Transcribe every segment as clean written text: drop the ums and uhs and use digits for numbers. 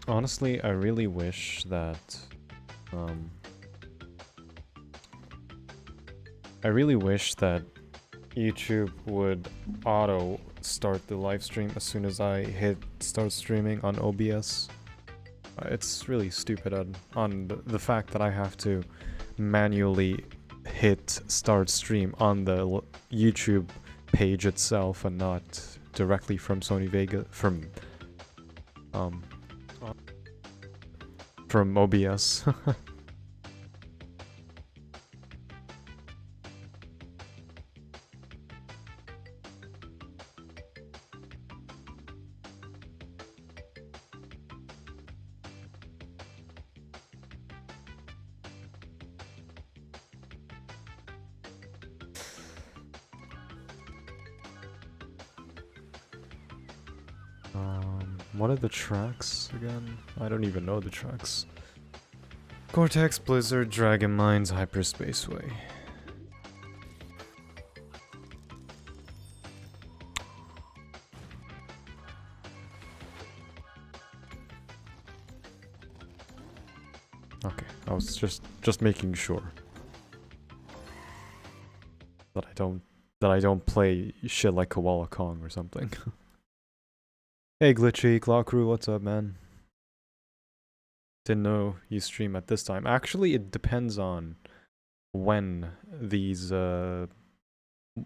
Honestly, I really wish that, um, I really wish that YouTube would auto start the live stream as soon as I hit start streaming on OBS. It's really stupid on the fact that I have to manually hit start stream on the YouTube page itself and not directly from Sony Vegas um from OBS. What are the tracks again? I don't even know the tracks. Cortex, Blizzard, Dragon Mines, Hyperspaceway. Okay, I was just making sure that I don't play shit like Koala Kong or something. Hey Glitchy, Claw Crew, what's up, man? Didn't know you stream at this time. Actually, it depends on when these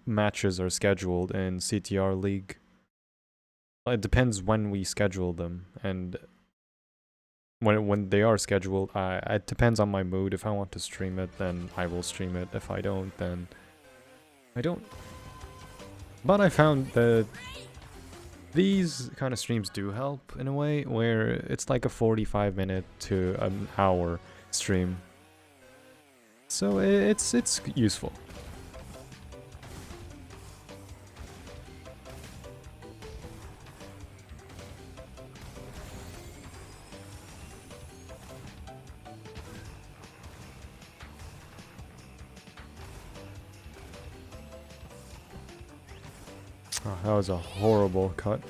matches are scheduled in CTR League. It depends when we schedule them, and when they are scheduled, it depends on my mood. If I want to stream it, then I will stream it. If I don't, then I don't. But I found that these kind of streams do help in a way, where it's like a 45-minute to an hour stream. So it's useful. Oh, that was a horrible cut.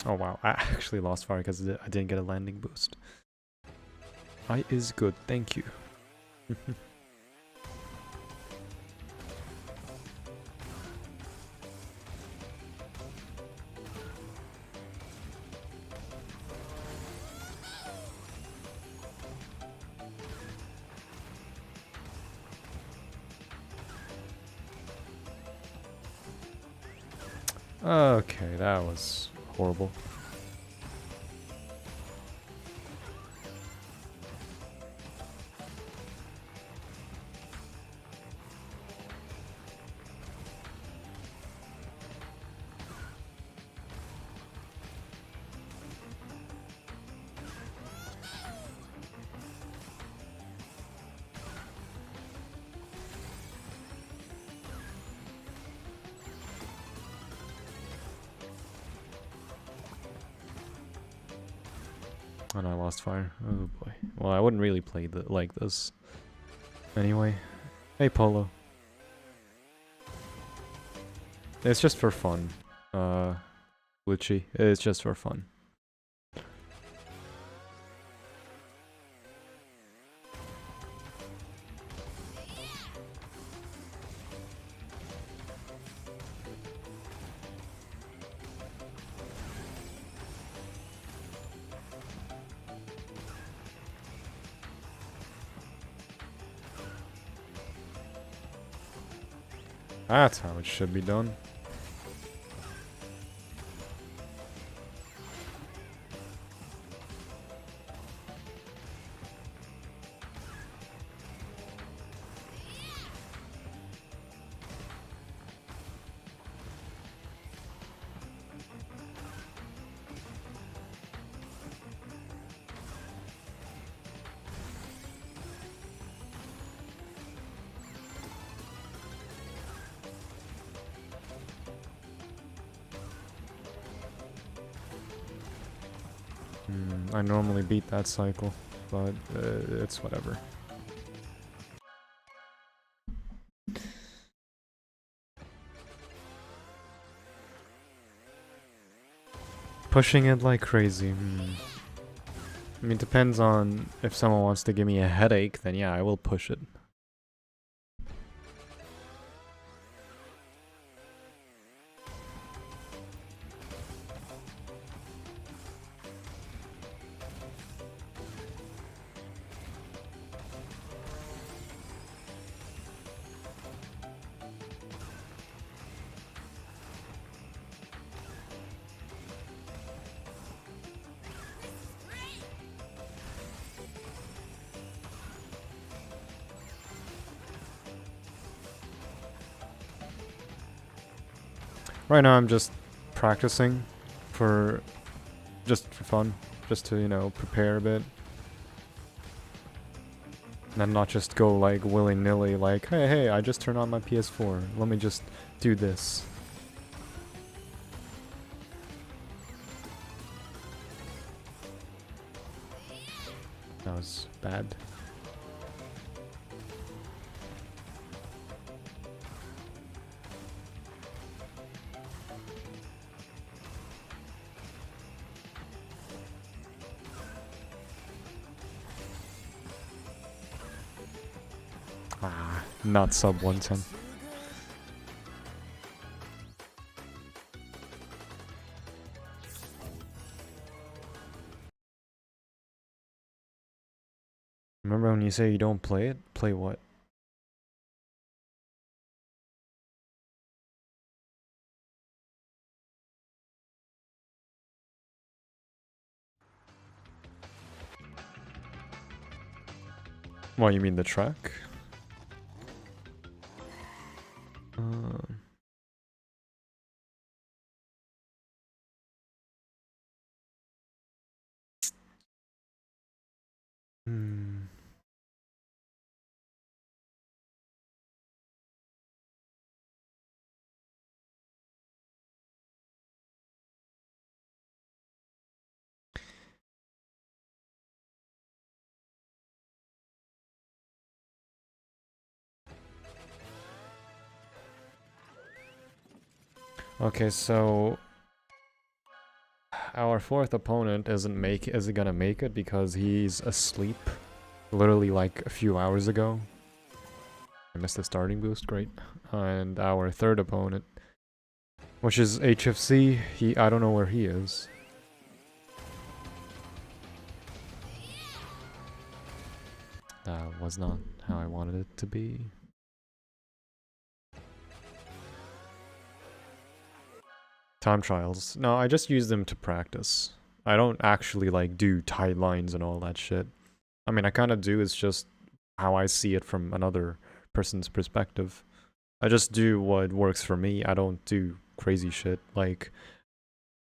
Oh wow, I actually lost fire because I didn't get a landing boost. I is good, thank you. Okay, that was horrible. And I lost fire. Oh boy. Well, I wouldn't really play like this. Anyway. Hey, Polo. It's just for fun. Glitchy. It's just for fun. That's how it should be done. I normally beat that cycle, but it's whatever. Pushing it like crazy. I mean, depends on if someone wants to give me a headache, then yeah, I will push it. Right now I'm just practicing for fun, just to, you know, prepare a bit. And not just go like willy-nilly like, hey, I just turned on my PS4, let me just do this. That was bad. Not sub 110. Remember when you say you don't play it? Play what? What, you mean the track? Okay, so our fourth opponent isn't gonna make it because he's asleep, literally like a few hours ago. I missed the starting boost, great. And our third opponent, which is HFC, I don't know where he is. That was not how I wanted it to be. Time trials. No, I just use them to practice. I don't actually like do tight lines and all that shit. I mean, I kind of do, it's just how I see it from another person's perspective. I just do what works for me. I don't do crazy shit like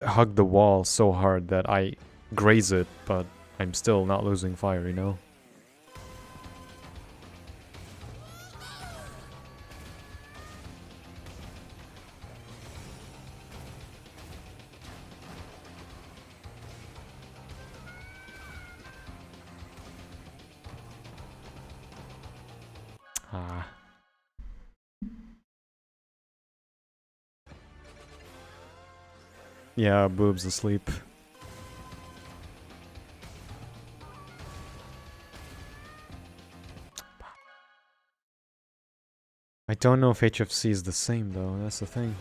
hug the wall so hard that I graze it, but I'm still not losing fire, you know? Yeah, boob's asleep. I don't know if HFC is the same though, that's the thing.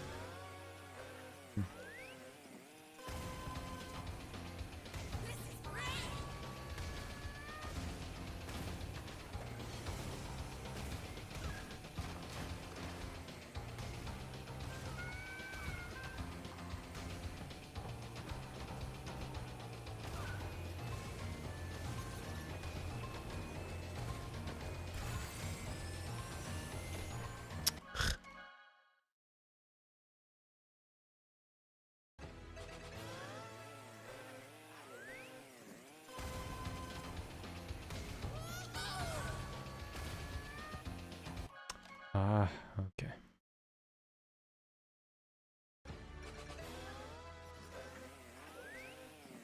Okay.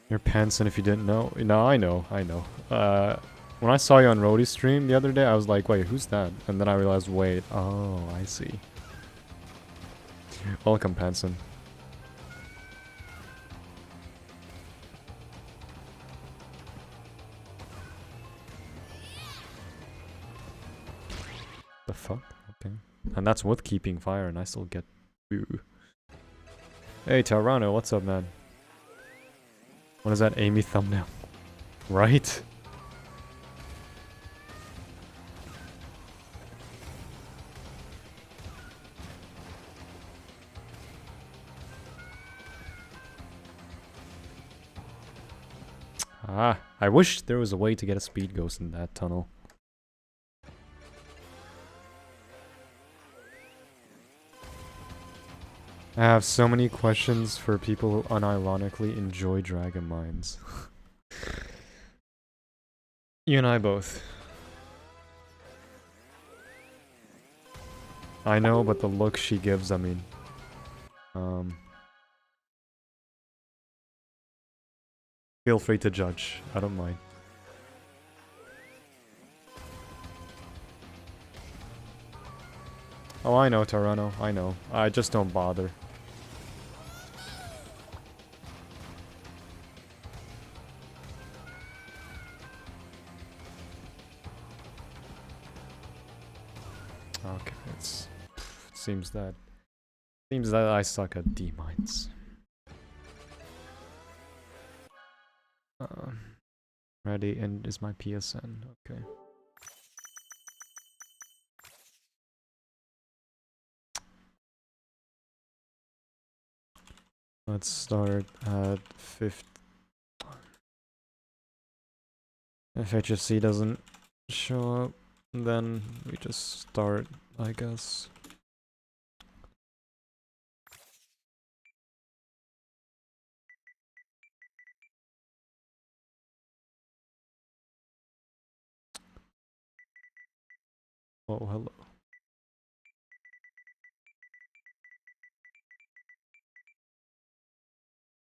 You're Panson if you didn't know. No, I know. When I saw you on Rhodey's stream the other day, I was like, wait, who's that? And then I realized, wait, oh, I see. Welcome, Panson. The fuck? Okay. And that's with keeping fire, and I still get... Ooh. Hey, Tarano, what's up, man? What is that Amy thumbnail? Right? Ah, I wish there was a way to get a speed ghost in that tunnel. I have so many questions for people who unironically enjoy Dragon Mines. You and I both. I know, but the look she gives, I mean... Feel free to judge. I don't mind. Oh, I know, Tarano. I know. I just don't bother. Okay, it seems that I suck at D mines. Ready, and is my PSN. Okay. Let's start at 50. If HFC doesn't show up, then we just start, I guess. Oh, hello.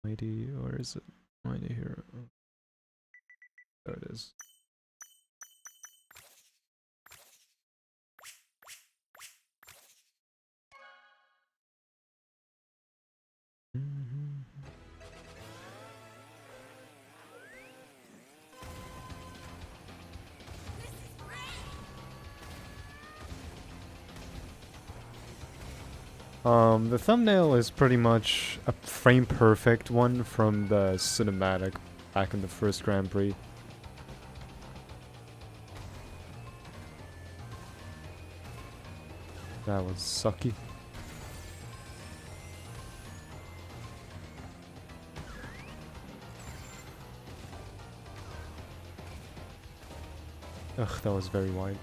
Mighty, or is it Mighty Hero? There it is. The thumbnail is pretty much a frame perfect one from the cinematic back in the first Grand Prix. That was sucky. Ugh, that was very wide.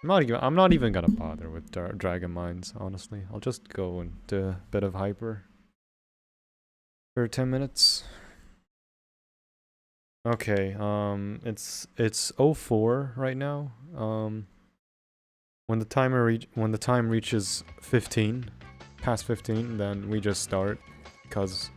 I'm not even gonna bother with Dragon Mines, honestly. I'll just go into a bit of hyper for 10 minutes. Okay, it's 04 right now. When the time reaches 15, past 15, then we just start, because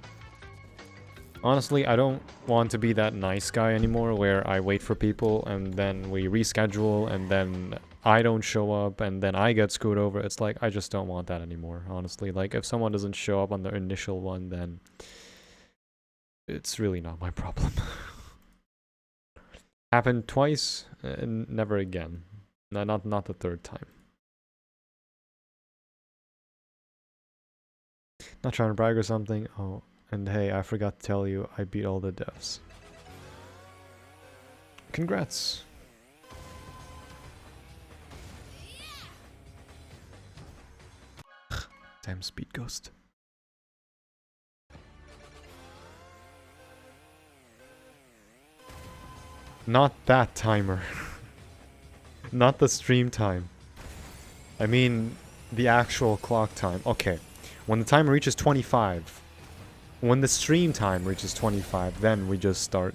honestly, I don't want to be that nice guy anymore where I wait for people and then we reschedule and then I don't show up and then I get screwed over. It's like, I just don't want that anymore, honestly. Like, if someone doesn't show up on the initial one, then it's really not my problem. Happened twice, and never again. No, not the third time. Not trying to brag or something. Oh, and hey, I forgot to tell you, I beat all the devs. Congrats. Damn speed ghost. Not that timer. Not the stream time. I mean, the actual clock time. Okay. When the time reaches 25. When the stream time reaches 25, then we just start.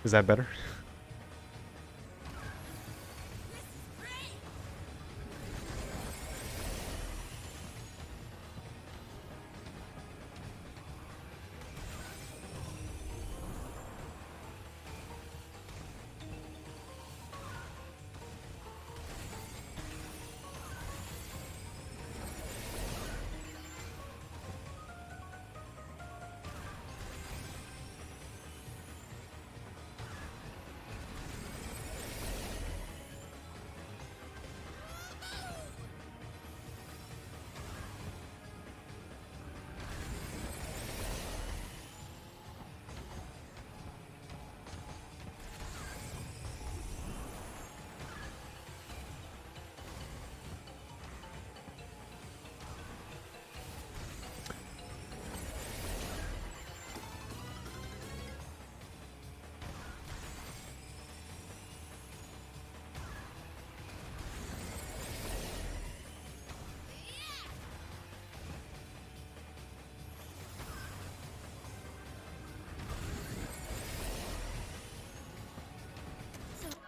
Is that better?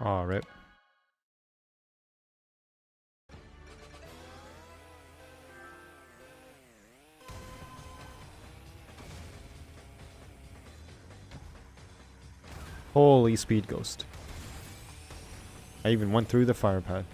Aw, rip. Holy speed ghost. I even went through the fire pad.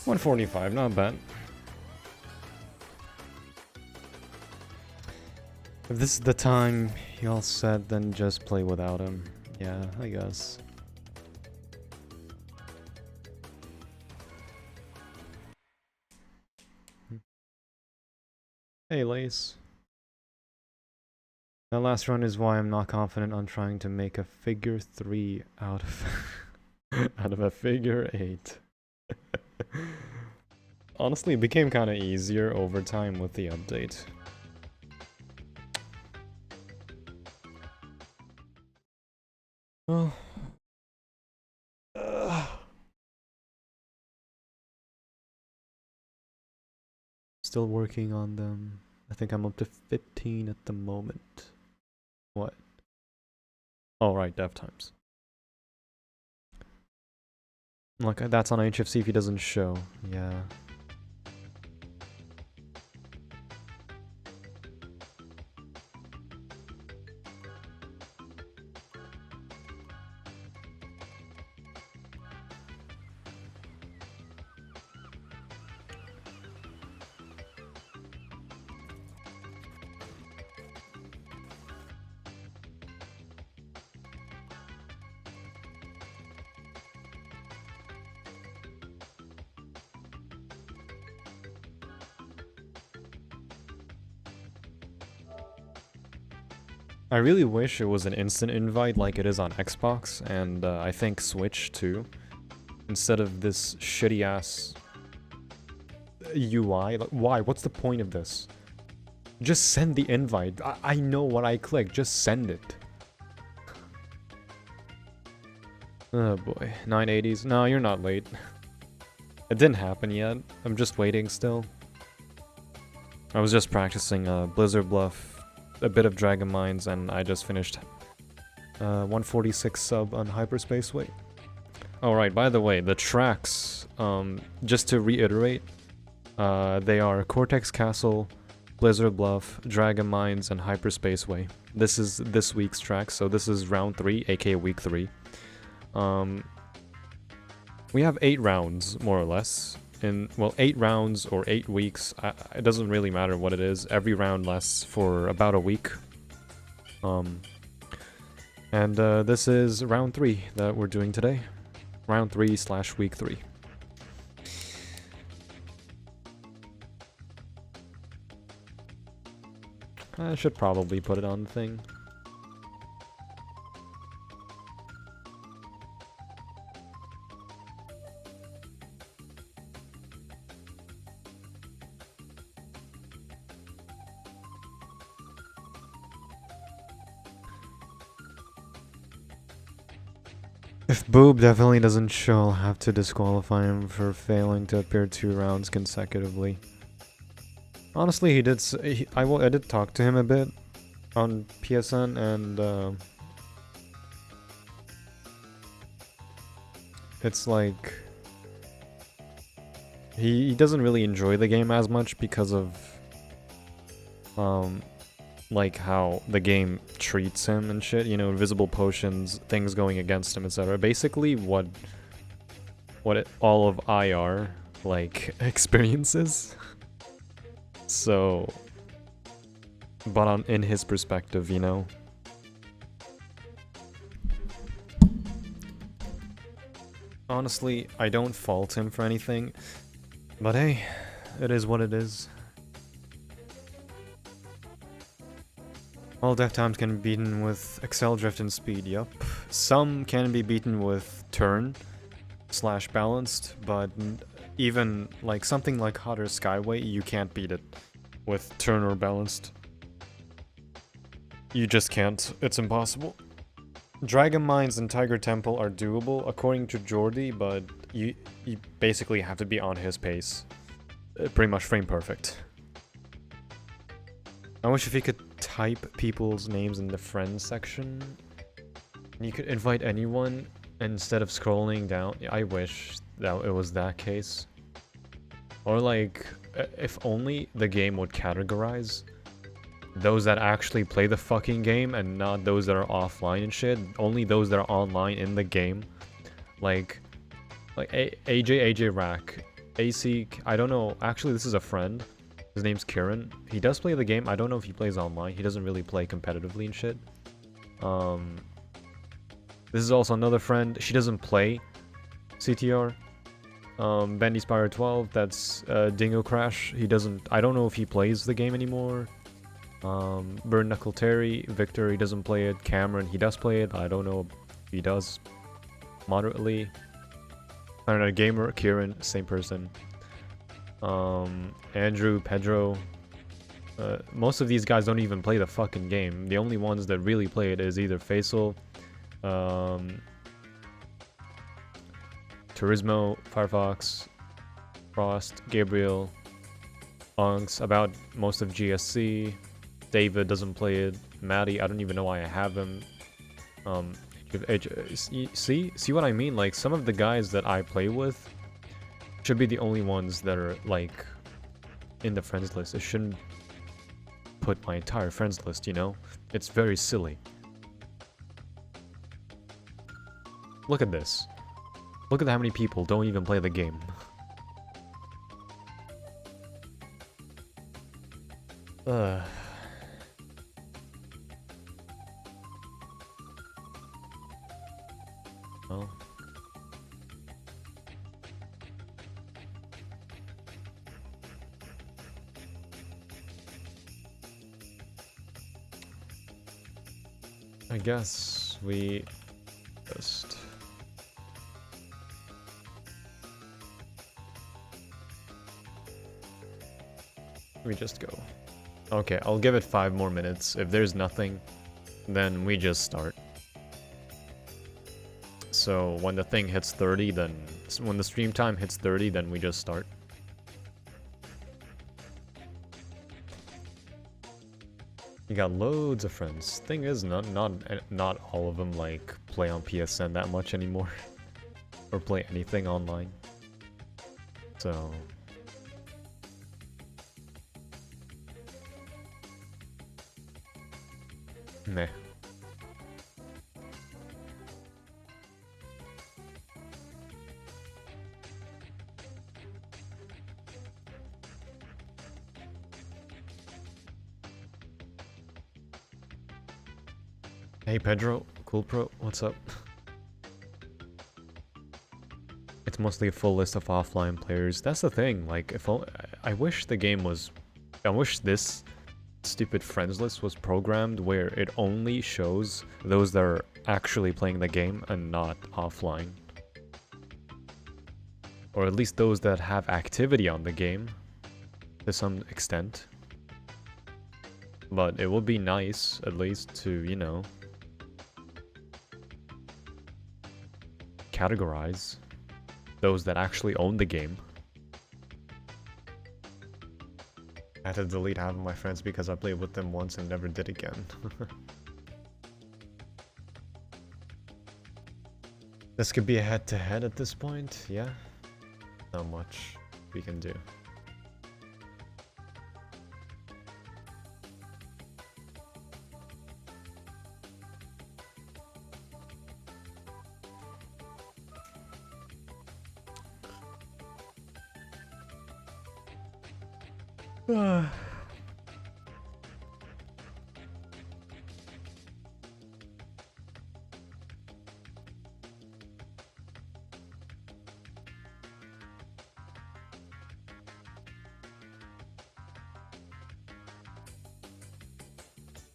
$145, not bad. If this is the time y'all said, then just play without him. Yeah, I guess. Hey, Lace. That last run is why I'm not confident on trying to make a figure 3 out of out of a figure 8. Honestly, it became kind of easier over time with the update. Well, still working on them. I think I'm up to 15 at the moment. What? Oh, right, dev times. Look, that's on HFC if he doesn't show. Yeah. I really wish it was an instant invite like it is on Xbox, and I think Switch too. Instead of this shitty ass UI. Like, why? What's the point of this? Just send the invite. I know what I click. Just send it. Oh boy. 980s. No, you're not late. It didn't happen yet. I'm just waiting still. I was just practicing Blizzard Bluff, a bit of Dragon Mines, and I just finished 146 sub on Hyperspace Way. Alright, by the way, the tracks, just to reiterate, they are Cortex Castle, Blizzard Bluff, Dragon Mines, and Hyperspace Way. This is this week's track, so this is round 3, aka week 3. We have 8 rounds, more or less. Well, 8 rounds or 8 weeks, it doesn't really matter what it is. Every round lasts for about a week. This is round 3 that we're doing today. Round 3/week 3. I should probably put it on the thing. If Boob definitely doesn't show, I'll have to disqualify him for failing to appear 2 rounds consecutively. Honestly, he did. I did talk to him a bit on PSN, and it's like he doesn't really enjoy the game as much because of like how the game treats him and shit, you know, invisible potions, things going against him, etc. Basically what all of IR like experiences. So but in his perspective, you know. Honestly, I don't fault him for anything, but hey, it is what it is. All death times can be beaten with Excel Drift and Speed, yup. Some can be beaten with Turn / Balanced, but even like something like Hotter Skyway, you can't beat it with Turn or Balanced. You just can't. It's impossible. Dragon Mines and Tiger Temple are doable according to Jordy, but you basically have to be on his pace. Pretty much frame perfect. I wish if you could type people's names in the friends section. You could invite anyone instead of scrolling down. I wish that it was that case. Or like, if only the game would categorize those that actually play the fucking game and not those that are offline and shit. Only those that are online in the game. Like AJ Rack, AC, I don't know. Actually, this is a friend. His name's Kieran. He does play the game. I don't know if he plays online. He doesn't really play competitively and shit. This is also another friend. She doesn't play CTR. Bendy Spire 12, that's Dingo Crash. He doesn't... I don't know if he plays the game anymore. Burn Knuckle Terry, Victor, he doesn't play it. Cameron, he does play it. I don't know if he does. Moderately. I don't know, Gamer, Kieran, same person. Andrew, Pedro. Most of these guys don't even play the fucking game. The only ones that really play it is either Faisal, Turismo, Firefox, Frost, Gabriel, Onks, about most of GSC. David doesn't play it. Maddie, I don't even know why I have him. See what I mean? Like, some of the guys that I play with should be the only ones that are, like, in the friends list. It shouldn't put my entire friends list, you know? It's very silly. Look at this. Look at how many people don't even play the game. Well. I guess we just... go. Okay, I'll give it 5 more minutes. If there's nothing, then we just start. So when the thing hits 30, then... when the stream time hits 30, then we just start. You got loads of friends. Thing is, not all of them, like, play on PSN that much anymore. Or play anything online. So... meh. Hey Pedro, Cool Pro, what's up? It's mostly a full list of offline players. That's the thing, like, if I wish the game was... I wish this stupid friends list was programmed where it only shows those that are actually playing the game and not offline. Or at least those that have activity on the game to some extent. But it would be nice, at least, to, you know... categorize those that actually own the game. I had to delete half of my friends because I played with them once and never did again. This could be a head-to-head at this point, yeah? Not much we can do.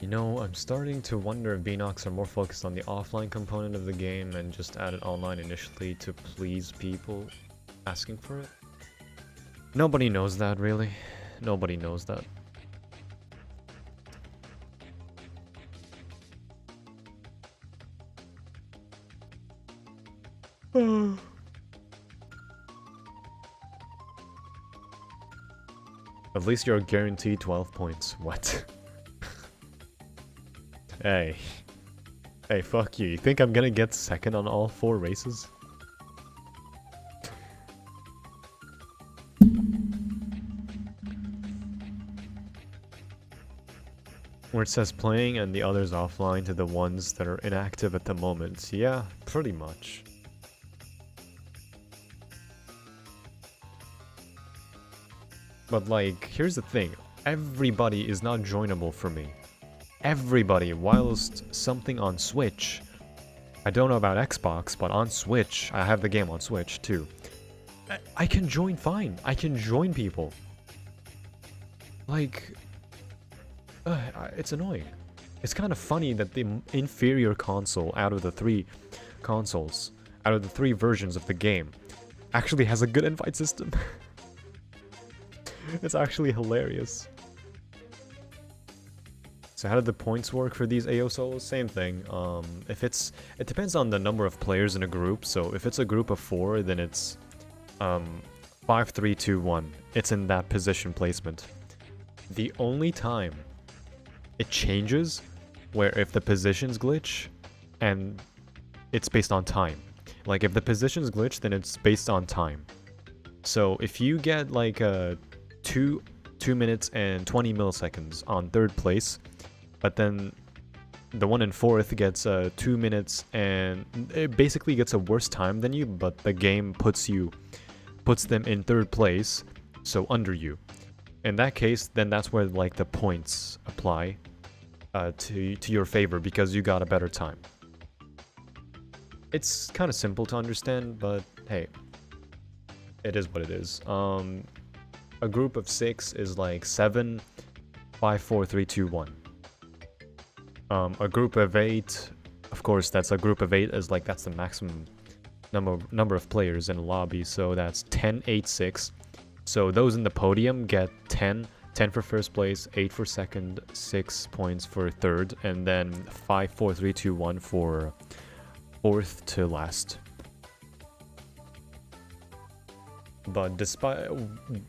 You know, I'm starting to wonder if Beanox are more focused on the offline component of the game and just added online initially to please people asking for it. Nobody knows that, really. Nobody knows that. At least you're guaranteed 12 points. What? Hey. Hey, fuck you. You think I'm gonna get second on all 4 races? Where it says playing and the others offline to the ones that are inactive at the moment. Yeah, pretty much. But like, here's the thing. Everybody is not joinable for me. Everybody, whilst something on Switch, I don't know about Xbox, but on Switch, I have the game on Switch too. I can join fine. I can join people. Like, it's annoying. It's kind of funny that the inferior console out of the 3 consoles, out of the 3 versions of the game, actually has a good invite system. It's actually hilarious. So how did the points work for these AO solos? Same thing. It depends on the number of players in a group. So if it's a group of 4, then it's 5, 3, 2, 1. It's in that position placement. The only time it changes where if the positions glitch and it's based on time. Like if the positions glitch, then it's based on time. So if you get like a 2 minutes and 20 milliseconds on 3rd place, but then the one in 4th gets 2 minutes and it basically gets a worse time than you, but the game puts them in 3rd place, so under you. In that case, then that's where like the points apply to your favor because you got a better time. It's kind of simple to understand, but hey, it is what it is. A group of 6 is like 7, 5, 4, 3, 2, 1. A group of 8, of course, that's a group of 8 is like that's the maximum number of players in a lobby, so that's 10, 8, 6. So those in the podium get 10 for first place, 8 for second, 6 points for third, and then 5, 4, 3, 2, 1 for 4th to last. But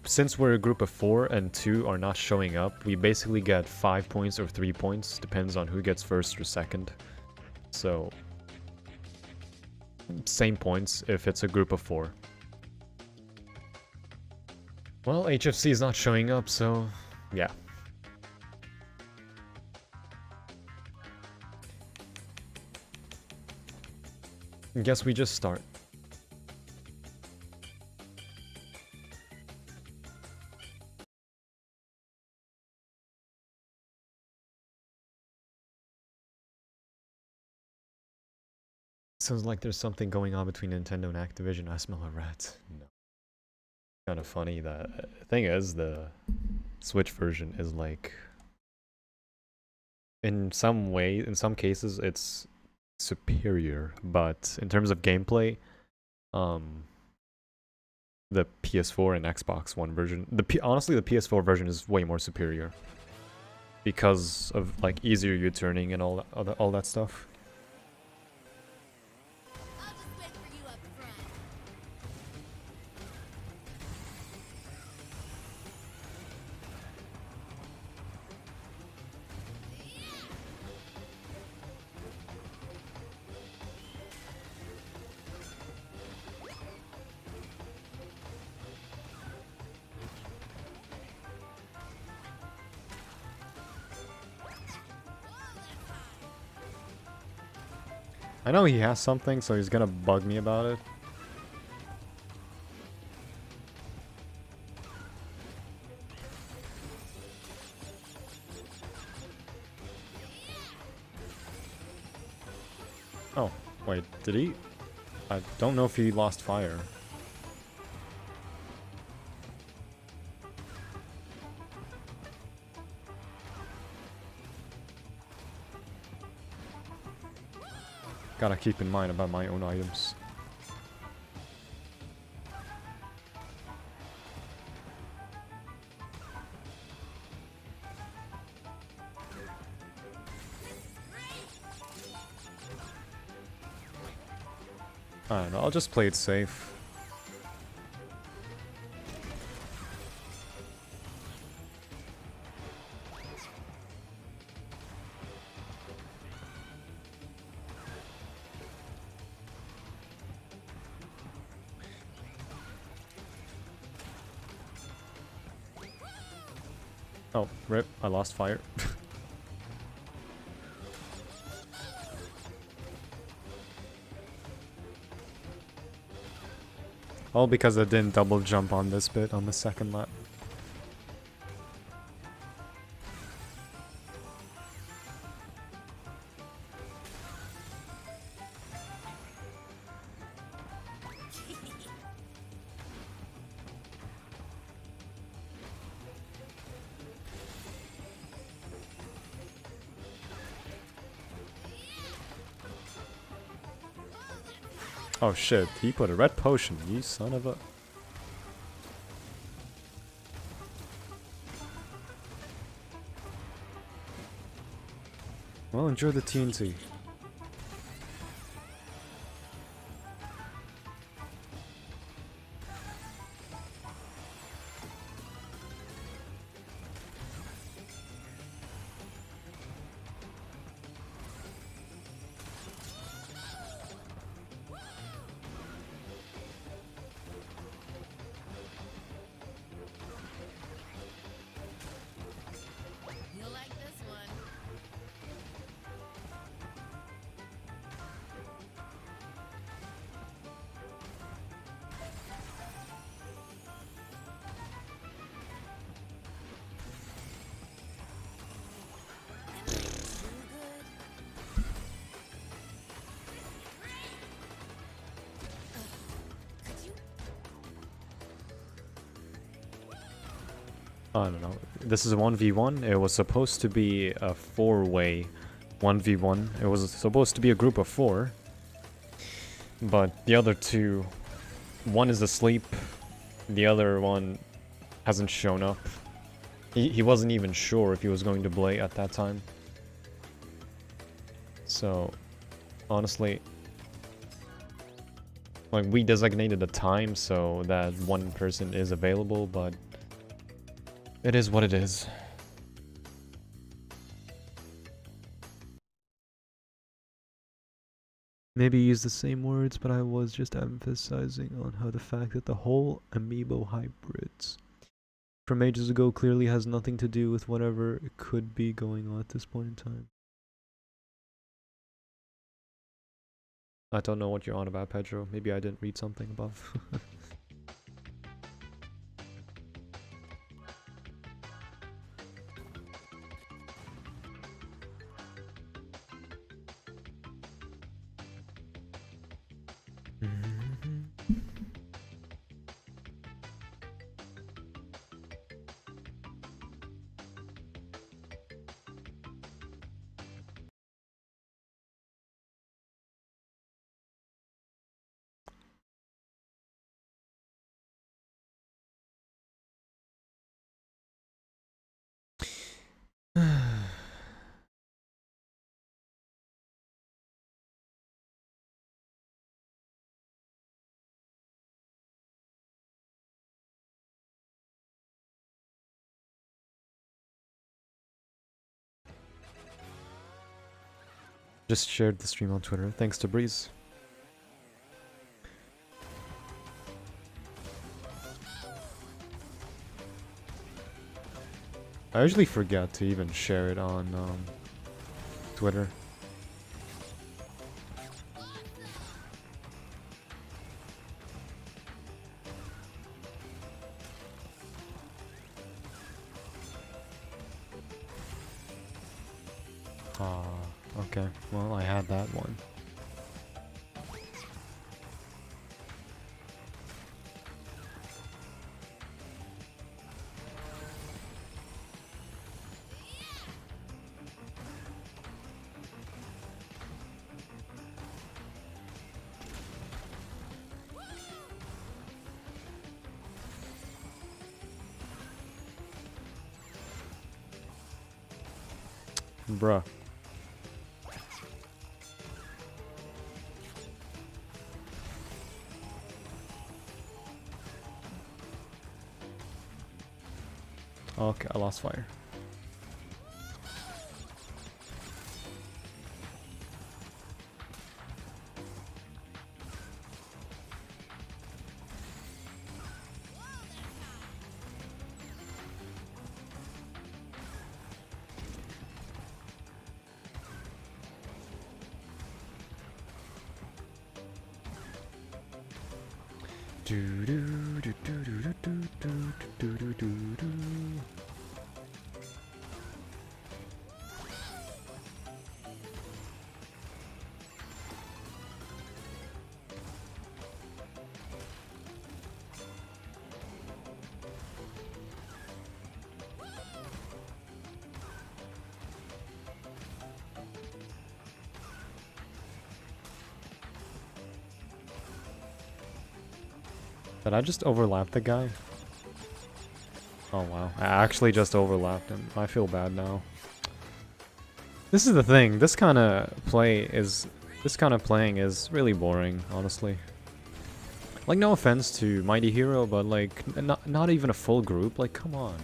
since we're a group of 4 and 2 are not showing up, we basically get 5 points or 3 points, depends on who gets first or second. So, same points if it's a group of 4. Well, HFC is not showing up, so yeah. I guess we just start. Sounds like there's something going on between Nintendo and Activision. I smell a rat. No. Kind of funny that thing is the Switch version is like in some cases it's superior, but in terms of gameplay, the PS4 and Xbox One version, honestly the PS4 version is way more superior because of like easier U-turning and all that stuff. I know he has something, so he's gonna bug me about it. Oh, wait, did he? I don't know if he lost fire. Gotta keep in mind about my own items. I don't know, I'll just play it safe. Oh, rip, I lost fire. All because I didn't double jump on this bit on the second lap. Oh shit, he put a red potion, you son of a... Well, enjoy the TNT. You'll like this one. I don't know. This is a 1v1. It was supposed to be a 4-way 1v1. It was supposed to be a group of 4. But the other two, one is asleep, the other one hasn't shown up. He wasn't even sure if he was going to play at that time. So, honestly, like, we designated a time so that one person is available, but it is what it is. Maybe use the same words, but I was just emphasizing on how the fact that the whole amiibo hybrids from ages ago clearly has nothing to do with whatever it could be going on at this point in time. I don't know what you're on about, Pedro. Maybe I didn't read something above. Just shared the stream on Twitter. Thanks to Breeze. I usually forget to even share it on Twitter. Okay, well, I had that one. Bruh. Okay, I lost fire. Do do do do do do do do do do do. Did I just overlap the guy? Oh wow, I actually just overlapped him. I feel bad now. This is the thing, this kind of playing is really boring, honestly. Like, no offense to Mighty Hero, but like, not even a full group, like, come on.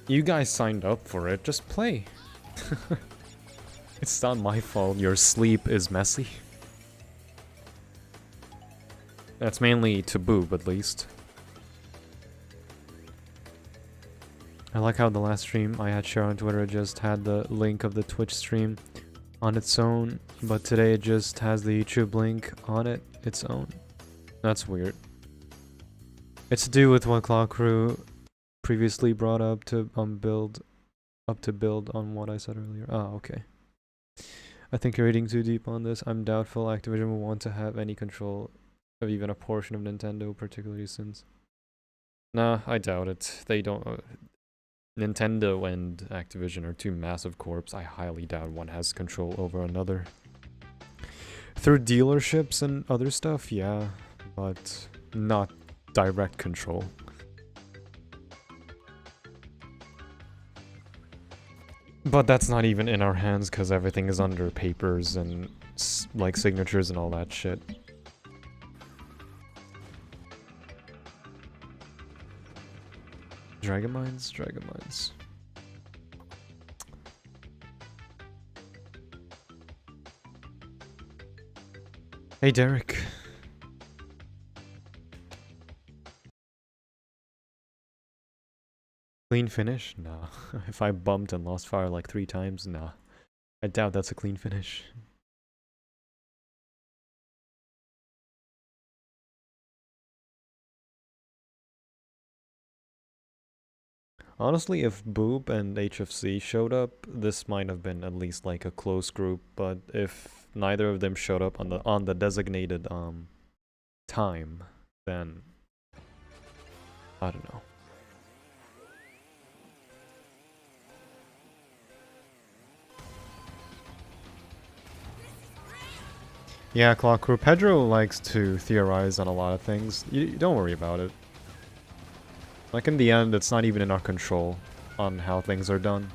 You guys signed up for it, just play. It's not my fault your sleep is messy. That's mainly to Boob, at least. I like how the last stream I had shared on Twitter just had the link of the Twitch stream on its own, but today it just has the YouTube link on its own. That's weird. It's to do with what Claw Crew previously brought up to build on what I said earlier. Oh, okay. I think you're reading too deep on this. I'm doubtful Activision will want to have any control of even a portion of Nintendo, particularly since... Nah, I doubt it. They don't... Nintendo and Activision are two massive corps. I highly doubt one has control over another. Through dealerships and other stuff, yeah, but not direct control. But that's not even in our hands because everything is under papers and like signatures and all that shit. Dragon Mines? Dragon Mines. Hey, Derek. Clean finish? Nah. If I bumped and lost fire like 3 times, nah. I doubt that's a clean finish. Honestly, if Boob and HFC showed up, this might have been at least like a close group, but if neither of them showed up on the designated time, then I don't know. Yeah, Clock Crew. Pedro likes to theorize on a lot of things. You don't worry about it. Like, in the end, it's not even in our control on how things are done.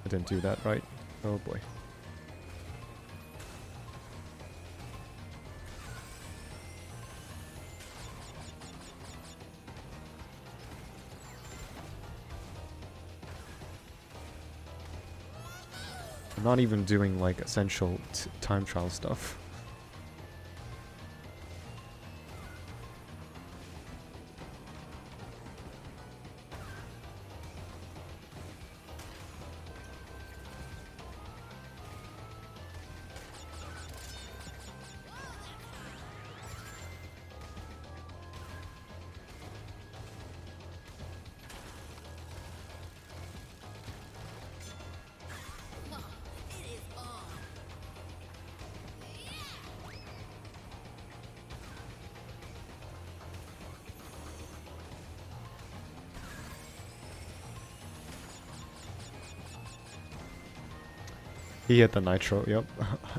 I didn't do that right. Oh boy. I'm not even doing, like, essential time trial stuff. He hit the nitro, yep.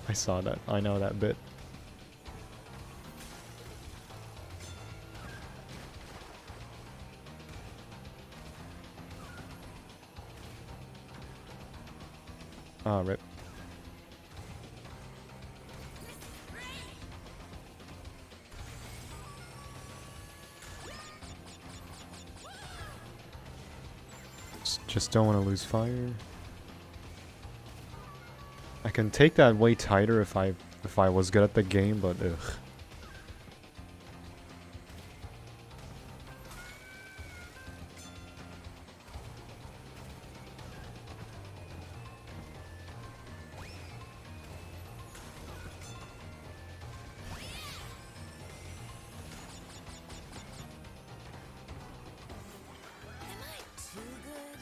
I saw that. I know that bit. Ah, rip. Just don't want to lose fire. I can take that way tighter if I was good at the game, but ugh. Am I too good?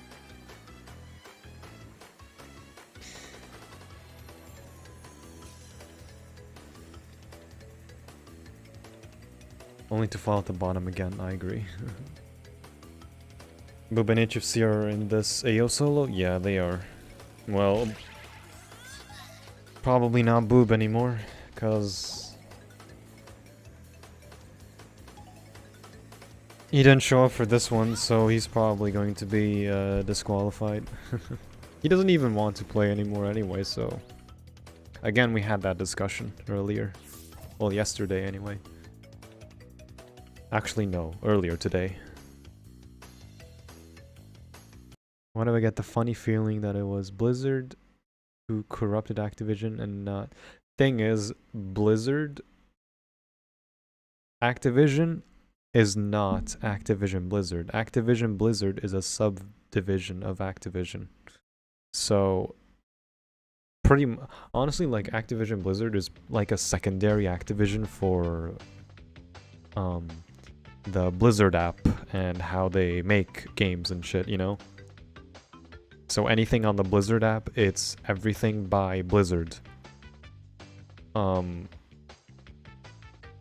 Only to fall at the bottom again, I agree. Boob and HFC are in this AO solo? Yeah, they are. Well, probably not Boob anymore, cause he didn't show up for this one, so he's probably going to be disqualified. He doesn't even want to play anymore anyway, so... Again, we had that discussion earlier. Well, yesterday anyway. Actually, no. Earlier today. Why do I get the funny feeling that it was Blizzard who corrupted Activision and not... Thing is, Activision is not Activision Blizzard. Activision Blizzard is a subdivision of Activision. So... honestly, like, Activision Blizzard is like a secondary Activision for... the Blizzard app and how they make games and shit, you know? So anything on the Blizzard app, it's everything by Blizzard.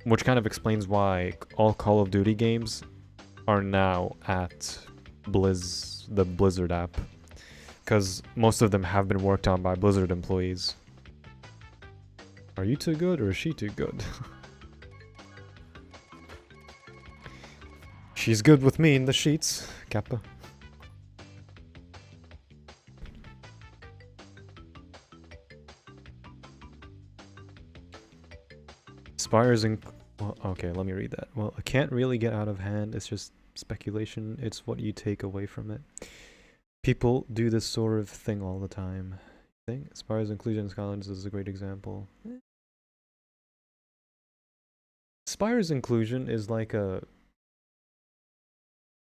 Which kind of explains why all Call of Duty games are now at the Blizzard app. Because most of them have been worked on by Blizzard employees. Are you too good or is she too good? She's good with me in the sheets, Kappa. Spires and... Well, okay, let me read that. Well, it can't really get out of hand. It's just speculation. It's what you take away from it. People do this sort of thing all the time. I think Spires inclusion in Skylanders is a great example. Spires inclusion is like a...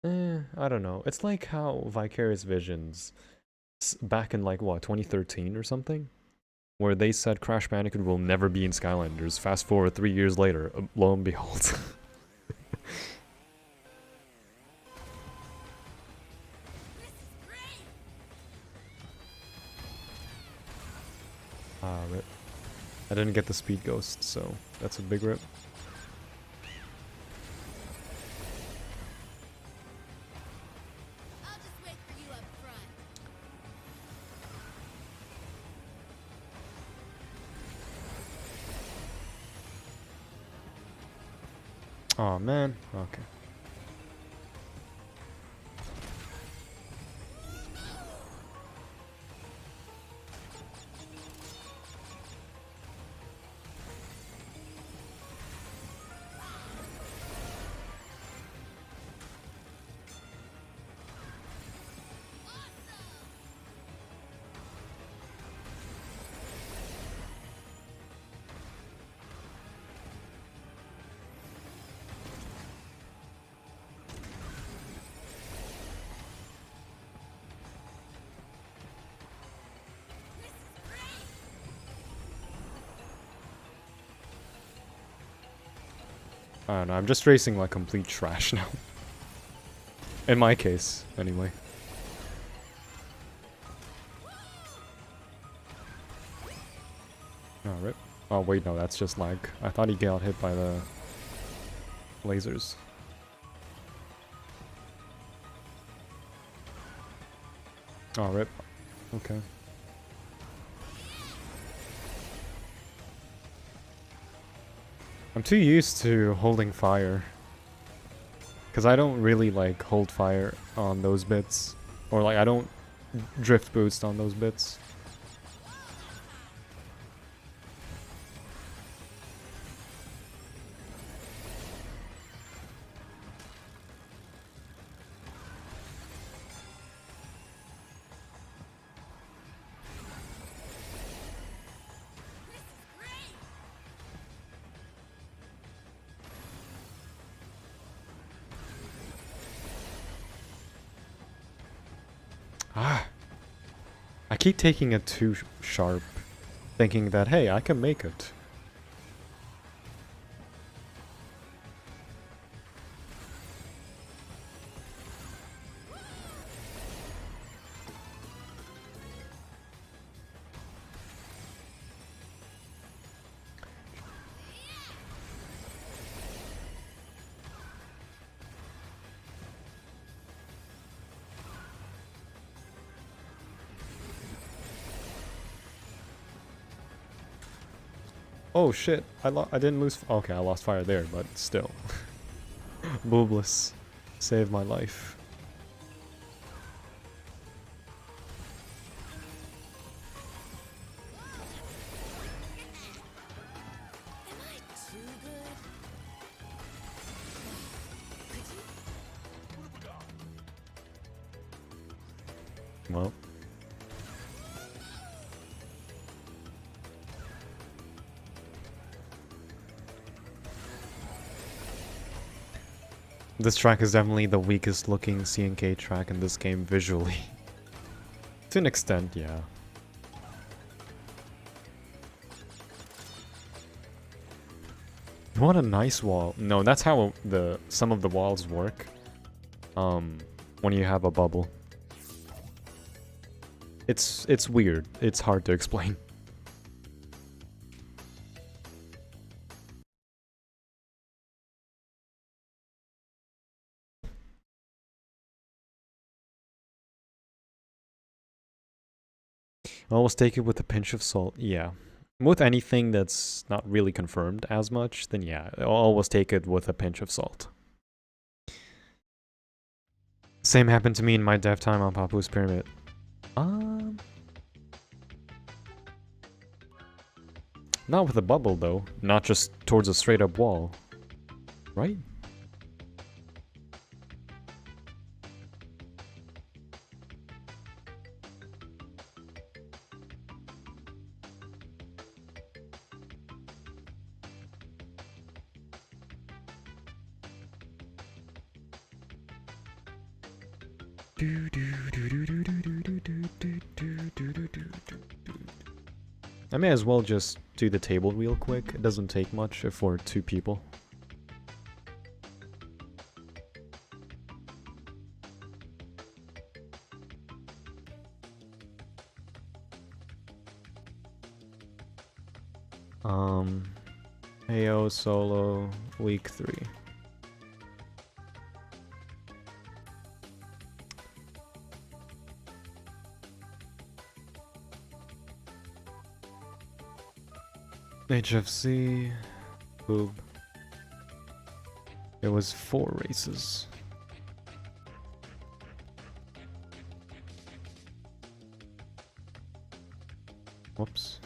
I don't know. It's like how Vicarious Visions, back in like, what, 2013 or something? Where they said Crash Bandicoot will never be in Skylanders. Fast forward 3 years later, lo and behold. Ah, rip. I didn't get the Speed Ghost, so that's a big rip. I'll just wait for you up front. Oh man, okay. I don't know, I'm just racing like complete trash now. In my case, anyway. Oh, rip. Oh, wait, no, that's just lag. I thought he got hit by the lasers. Oh, rip. Okay. I'm too used to holding fire. Because I don't really like hold fire on those bits. Or like I don't drift boost on those bits. Ah, I keep taking it too sharp, thinking that, hey, I can make it. Oh shit, I didn't lose. Okay, I lost fire there, but still. Boobless. Saved my life. Am I too good? Could you? Well. This track is definitely the weakest looking CNK track in this game visually. To an extent, yeah. What a nice wall. No, that's how some of the walls work. When you have a bubble. It's weird. It's hard to explain. Always take it with a pinch of salt. Yeah. With anything that's not really confirmed as much, then yeah, always take it with a pinch of salt. Same happened to me in my dev time on Papu's Pyramid. Not with a bubble though. Not just towards a straight up wall. Right? I may as well just do the table real quick. It doesn't take much for 2 people. AO solo week 3. HFC, boob. It was 4 races. Whoops.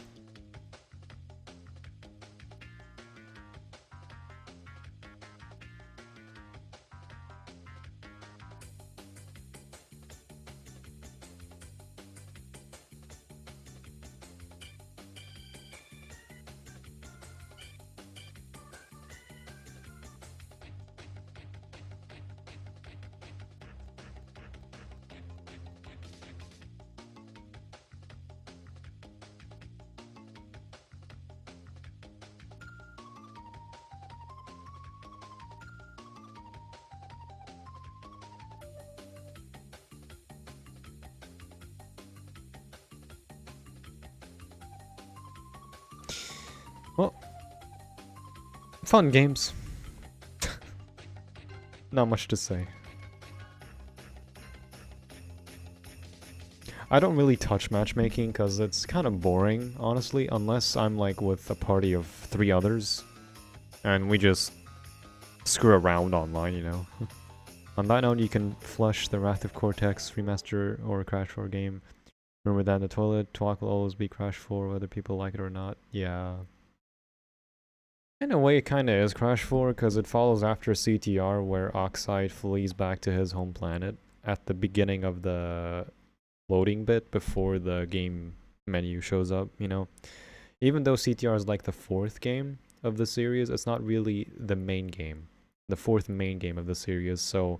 Well, fun games. Not much to say. I don't really touch matchmaking because it's kind of boring, honestly, unless I'm like with a party of 3 others. And we just screw around online, you know. On that note, you can flush the Wrath of Cortex remaster or Crash 4 game. Remember that in the toilet, Twalk will always be Crash 4 whether people like it or not. Yeah. In a way, it kinda is Crash 4, because it follows after CTR, where Oxide flees back to his home planet at the beginning of the loading bit before the game menu shows up, you know? Even though CTR is like the fourth game of the series, it's not really the main game. The fourth main game of the series, so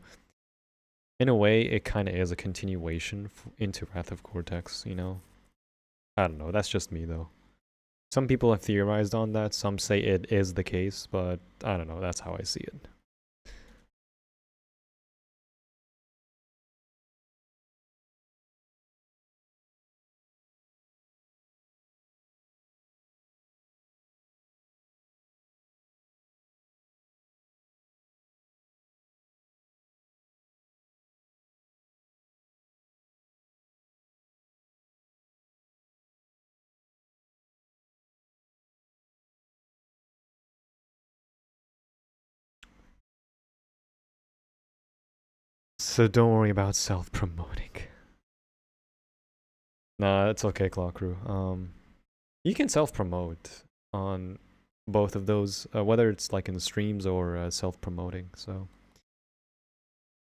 in a way, it kinda is a continuation into Wrath of Cortex, you know? I don't know, that's just me though. Some people have theorized on that, some say it is the case, but I don't know, that's how I see it. So don't worry about self-promoting. Nah, it's okay, Claw Crew. You can self-promote on both of those, whether it's like in the streams or self-promoting. So,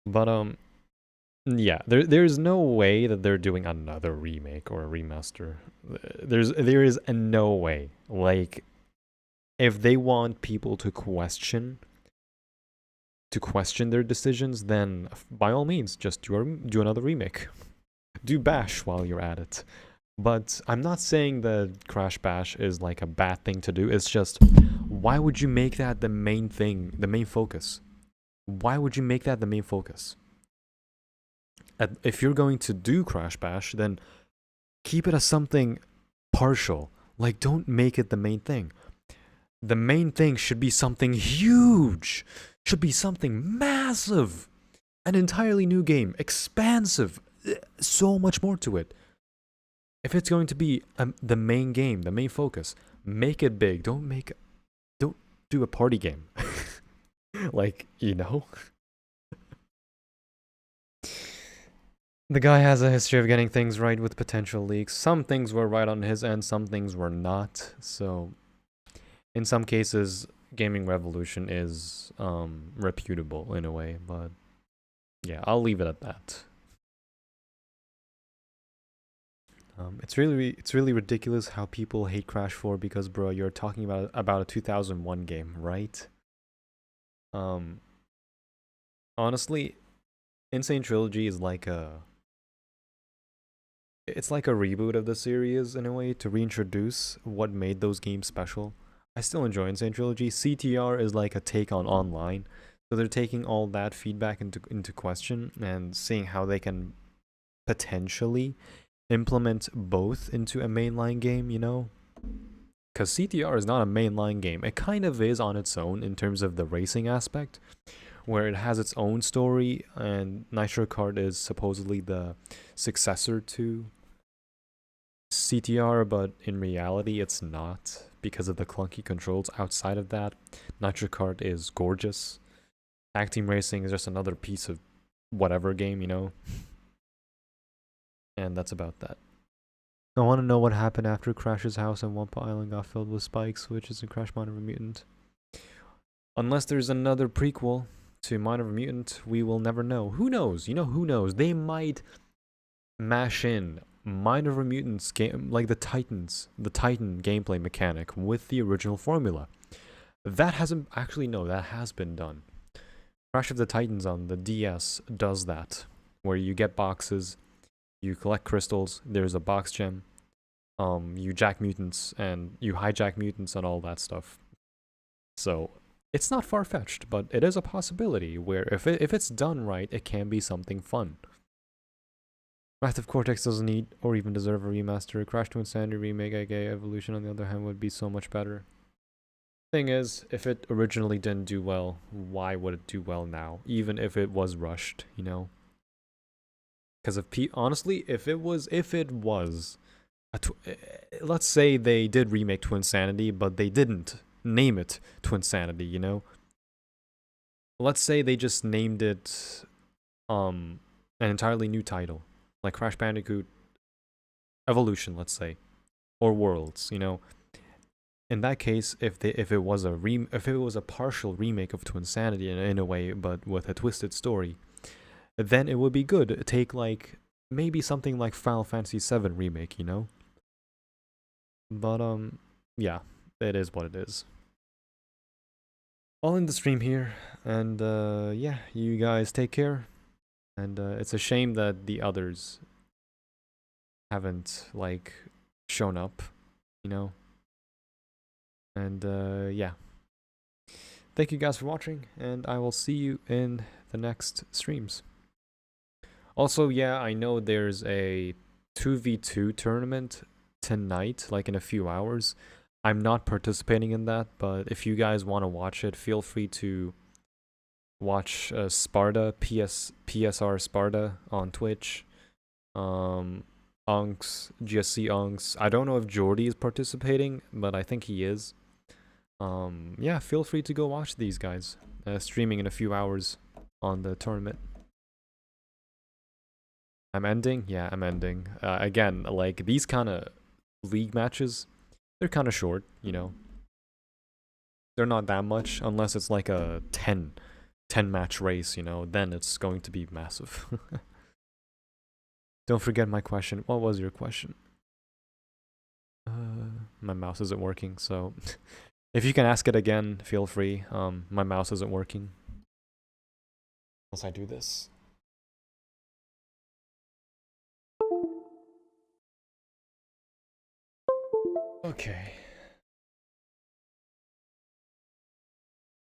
but yeah, there's no way that they're doing another remake or a remaster. There is no way. Like, if they want people to question their decisions, then by all means, just do another remake. Do Bash while you're at it. But I'm not saying that Crash Bash is like a bad thing to do. It's just, why would you make that the main thing, the main focus? Why would you make that the main focus? If you're going to do Crash Bash, then keep it as something partial. Like, don't make it the main thing. The main thing should be something huge. Should be something massive. An entirely new game. Expansive. So much more to it. If it's going to be the main game, the main focus, make it big. Don't do a party game. Like, you know? The guy has a history of getting things right with potential leaks. Some things were right on his end, some things were not. So, in some cases, Gaming Revolution is reputable in a way, but yeah, I'll leave it at that. It's really ridiculous how people hate Crash 4 because, bro, you're talking about a 2001 game, right? Honestly, Insane Trilogy is like it's like a reboot of the series in a way to reintroduce what made those games special. I still enjoy Insane Trilogy. CTR is like a take on online, so they're taking all that feedback into question and seeing how they can potentially implement both into a mainline game, you know? Because CTR is not a mainline game. It kind of is on its own in terms of the racing aspect, where it has its own story, and Nitro Kart is supposedly the successor to CTR, but in reality it's not because of the clunky controls. Outside of that, Nitro Kart is gorgeous. Tag Team Racing is just another piece of whatever game, you know? And that's about that. I want to know what happened after Crash's house and Wampa Island got filled with spikes, which is in Crash Minor of a Mutant. Unless there's another prequel to Minor of a Mutant, we will never know. Who knows? You know, who knows? They might mash in Minor of a Mutant's game, like the Titan gameplay mechanic with the original formula. That hasn't actually, no, that has been done. Crash of the Titans on the DS does that, where you get boxes, you collect crystals, there's a box gem, you jack mutants, and you hijack mutants and all that stuff. So, it's not far-fetched, but it is a possibility where if it's done right, it can be something fun. Wrath of Cortex doesn't need or even deserve a remaster. Crash to Insanity remake, aka Evolution, on the other hand, would be so much better. Thing is, if it originally didn't do well, why would it do well now? Even if it was rushed, you know? Because honestly, if it was, let's say they did remake Twin Sanity, but they didn't name it Twinsanity, you know? Let's say they just named it an entirely new title, like Crash Bandicoot Evolution, let's say, or Worlds, you know. In that case, if it was a partial remake of Twinsanity in a way, but with a twisted story, then it would be good. Take like maybe something like Final Fantasy VII remake, you know. But yeah, it is what it is. I'll end the stream here, and yeah, you guys take care. And it's a shame that the others haven't like shown up, you know. And yeah, thank you guys for watching, and I will see you in the next streams. Also, yeah, I know there's a 2v2 tournament tonight, like in a few hours. I'm not participating in that, but if you guys want to watch it, feel free to watch Sparta, PSR Sparta on Twitch. Unks, GSC Unks. I don't know if Jordy is participating, but I think he is. Yeah, feel free to go watch these guys streaming in a few hours on the tournament. I'm ending? Yeah, I'm ending. Again, like, these kind of league matches, they're kind of short, you know. They're not that much, unless it's like a 10 match race, you know, then it's going to be massive. Don't forget my question. What was your question? My mouse isn't working, so if you can ask it again, feel free. My mouse isn't working. Unless I do this. Okay.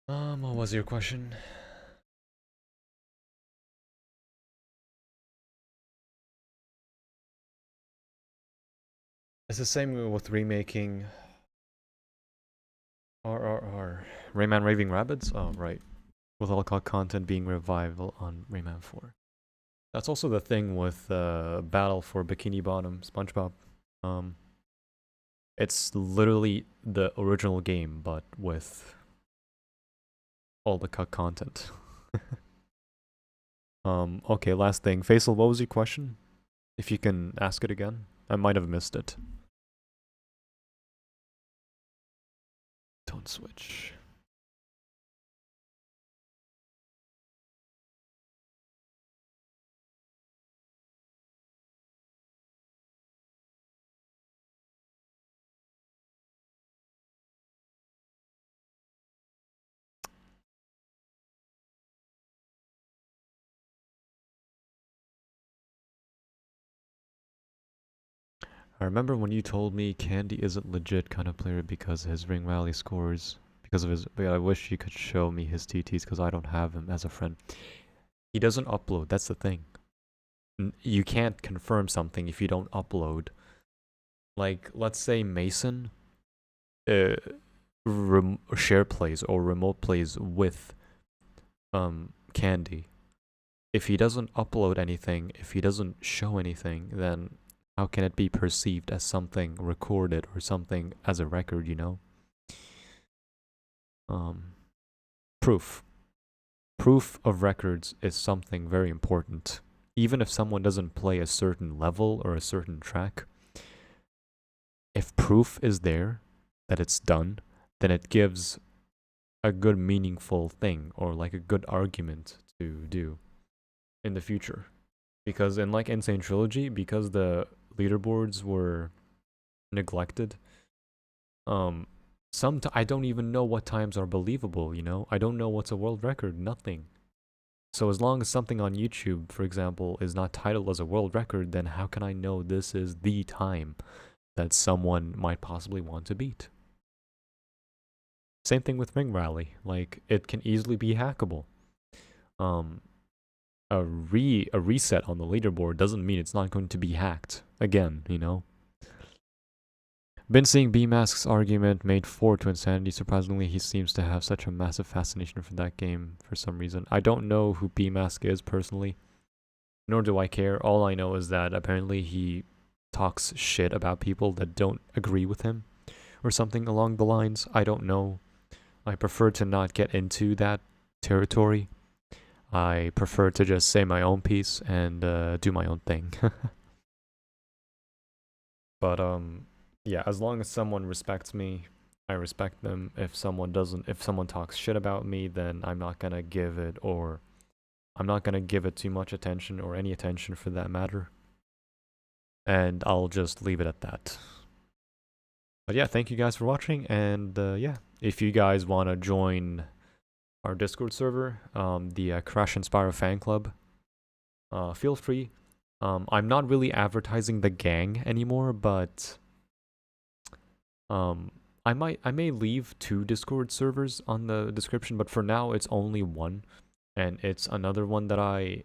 What was your question? It's the same with remaking RRR. Rayman Raving Rabbids? Oh, right. With all content being revived on Rayman 4. That's also the thing with Battle for Bikini Bottom, SpongeBob. It's literally the original game, but with all the cut content. Okay, last thing. Faisal, what was your question? If you can ask it again. I might have missed it. Don't switch. I remember when you told me Candy isn't legit kind of player because his ring rally scores because of his. But I wish you could show me his TTs because I don't have him as a friend. He doesn't upload. That's the thing. You can't confirm something if you don't upload. Like, let's say Mason share plays or remote plays with Candy. If he doesn't upload anything, if he doesn't show anything, then how can it be perceived as something recorded or something as a record, you know? Proof. Proof of records is something very important. Even if someone doesn't play a certain level or a certain track, if proof is there that it's done, then it gives a good meaningful thing or like a good argument to do in the future. Because in like Insane Trilogy, because the leaderboards were neglected, I don't even know what times are believable, you know? I don't know what's a world record, nothing. So as long as something on YouTube, for example, is not titled as a world record, then how can I know this is the time that someone might possibly want to beat? Same thing with Ring Rally. Like, it can easily be hackable. A reset on the leaderboard doesn't mean it's not going to be hacked again, you know? Been seeing B-Mask's argument made for Twinsanity. Surprisingly, he seems to have such a massive fascination for that game for some reason. I don't know who B-Mask is personally, nor do I care. All I know is that apparently he talks shit about people that don't agree with him, or something along the lines. I don't know. I prefer to not get into that territory. I prefer to just say my own piece and do my own thing. But yeah, as long as someone respects me, I respect them. If someone doesn't, if someone talks shit about me, then I'm not gonna give it, or I'm not gonna give it too much attention, or any attention for that matter. And I'll just leave it at that. But yeah, thank you guys for watching, and yeah, if you guys want to join our Discord server, the Crash and Spyro fan club, feel free. I'm not really advertising the gang anymore, but I may leave 2 Discord servers on the description, but for now it's only one, and it's another one that I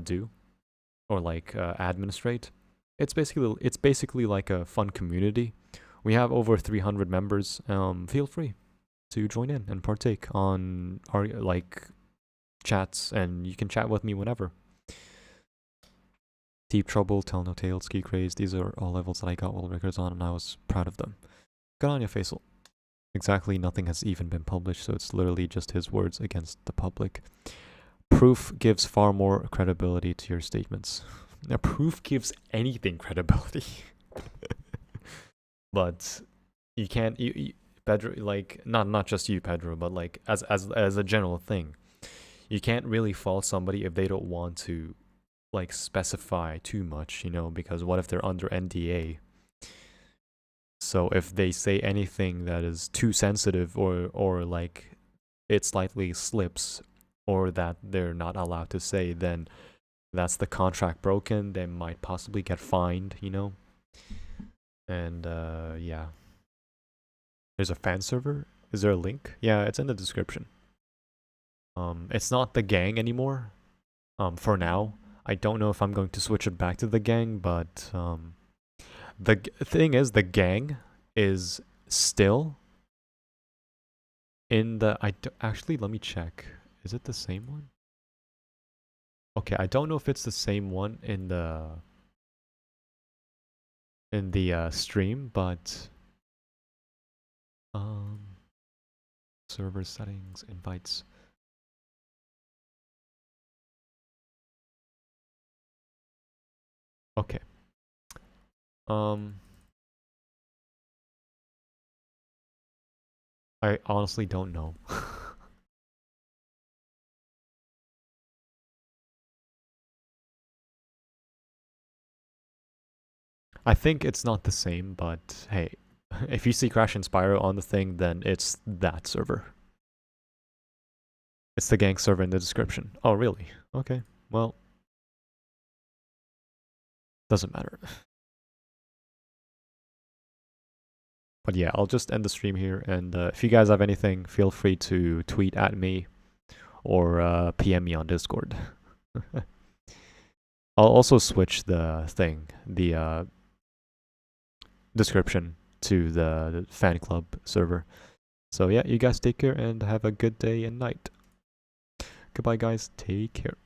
do, or like administrate. It's basically like a fun community. We have over 300 members. Feel free to join in and partake on our like chats, and you can chat with me whenever. Deep Trouble, Tell No Tales, Ski Craze, these are all levels that I got world records on, and I was proud of them. Good on ya, Faisal. Exactly, nothing has even been published, so it's literally just his words against the public. Proof gives far more credibility to your statements. Now, proof gives anything credibility. But you can't, Pedro, like, not just you, Pedro, but like, as a general thing, you can't really fault somebody if they don't want to, like, specify too much, you know, because what if they're under NDA? So if they say anything that is too sensitive, or like it slightly slips, or that they're not allowed to say, then that's the contract broken. They might possibly get fined, you know. And yeah, there's a fan server. Is there a link? Yeah, it's in the description. It's not the gang anymore. For now, I don't know if I'm going to switch it back to the gang, but the thing is, the gang is still in the. Actually, let me check. Is it the same one? Okay, I don't know if it's the same one in the stream, but server settings, invites. Okay. I honestly don't know. I think it's not the same, but hey, if you see Crash and Spyro on the thing, then it's that server. It's the gang server in the description. Oh, really? Okay. Well, doesn't matter. But yeah, I'll just end the stream here, and if you guys have anything, feel free to tweet at me or PM me on Discord. I'll also switch the thing, the description to the fan club server. So yeah, you guys take care and have a good day and night. Goodbye, guys. Take care.